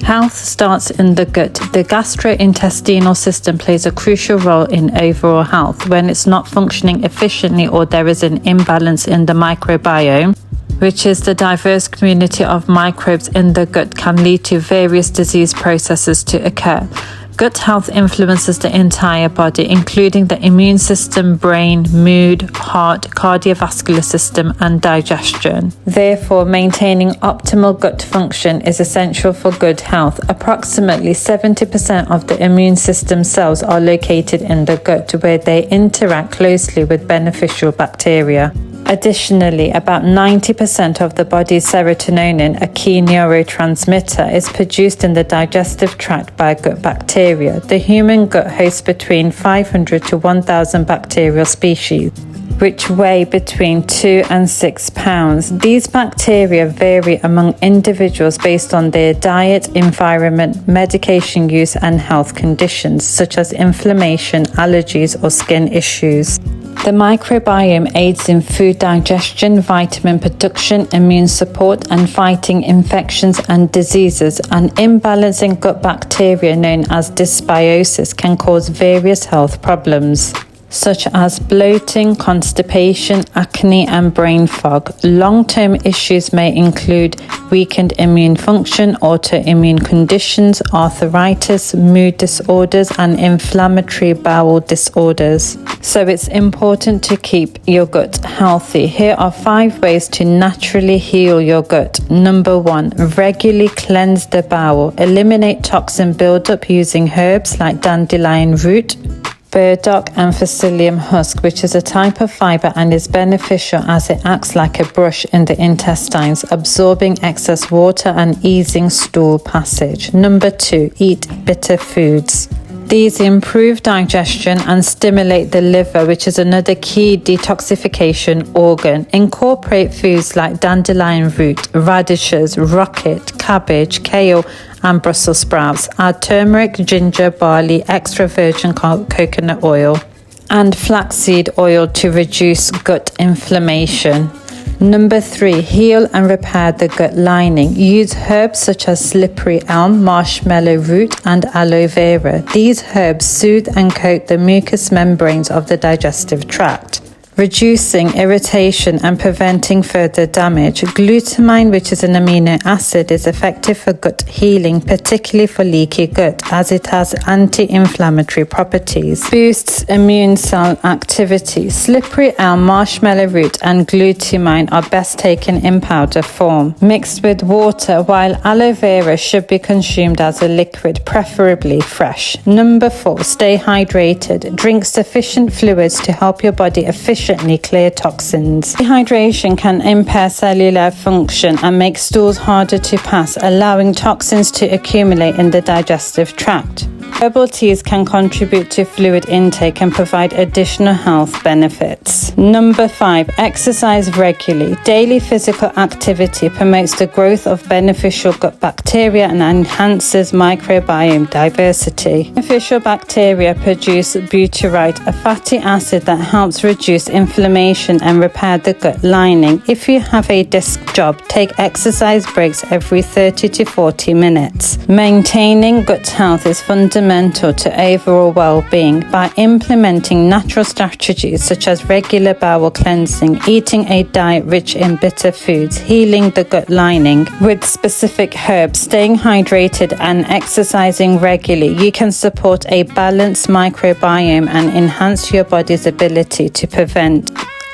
Health starts in the gut. The gastrointestinal system plays a crucial role in overall health. When it's not functioning efficiently or there is an imbalance in the microbiome, which is the diverse community of microbes in the gut, can lead to various disease processes to occur. Gut health influences the entire body, including the immune system, brain, mood, heart, cardiovascular system, and digestion. Therefore, maintaining optimal gut function is essential for good health. Approximately 70% of the immune system cells are located in the gut, where they interact closely with beneficial bacteria. Additionally, about 90% of the body's serotonin, a key neurotransmitter, is produced in the digestive tract by gut bacteria. The human gut hosts between 500 to 1,000 bacterial species, which weigh between 2 and 6 pounds. These bacteria vary among individuals based on their diet, environment, medication use, and health conditions, such as inflammation, allergies, or skin issues. The microbiome aids in food digestion, vitamin production, immune support, and fighting infections and diseases. An imbalance in gut bacteria known as dysbiosis can cause various health problems, such as bloating, constipation, acne, and brain fog. Long-term issues may include weakened immune function, autoimmune conditions, arthritis, mood disorders, and inflammatory bowel disorders. So it's important to keep your gut healthy. Here are 5 ways to naturally heal your gut. Number 1, regularly cleanse the bowel. Eliminate toxin buildup using herbs like dandelion root, burdock, and psyllium husk, which is a type of fiber and is beneficial as it acts like a brush in the intestines, absorbing excess water and easing stool passage. Number 2, eat bitter foods. These improve digestion and stimulate the liver, which is another key detoxification organ. Incorporate foods like dandelion root, radishes, rocket, cabbage, kale, and Brussels sprouts. Add turmeric, ginger, barley, extra virgin coconut oil, and flaxseed oil to reduce gut inflammation. Number 3, heal and repair the gut lining. Use herbs such as slippery elm, marshmallow root, and aloe vera. These herbs soothe and coat the mucous membranes of the digestive tract, reducing irritation and preventing further damage. Glutamine, which is an amino acid, is effective for gut healing, particularly for leaky gut, as it has anti-inflammatory properties. Boosts immune cell activity. Slippery elm, marshmallow root, and glutamine are best taken in powder form, mixed with water, while aloe vera should be consumed as a liquid, preferably fresh. Number 4, stay hydrated. Drink sufficient fluids to help your body efficiently clear toxins. Dehydration can impair cellular function and make stools harder to pass, allowing toxins to accumulate in the digestive tract. Herbal teas can contribute to fluid intake and provide additional health benefits. Number 5, exercise regularly. Daily physical activity promotes the growth of beneficial gut bacteria and enhances microbiome diversity. Beneficial bacteria produce butyrate, a fatty acid that helps reduce inflammation and repair the gut lining. If you have a desk job, take exercise breaks every 30 to 40 minutes. Maintaining gut health is fundamental to overall well-being. By implementing natural strategies such as regular bowel cleansing, eating a diet rich in bitter foods, healing the gut lining with specific herbs, staying hydrated, and exercising regularly, you can support a balanced microbiome and enhance your body's ability to prevent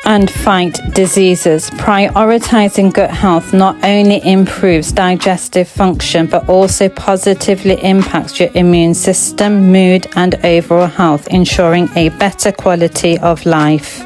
and fight diseases. Prioritizing gut health not only improves digestive function but also positively impacts your immune system, mood, and overall health, ensuring a better quality of life.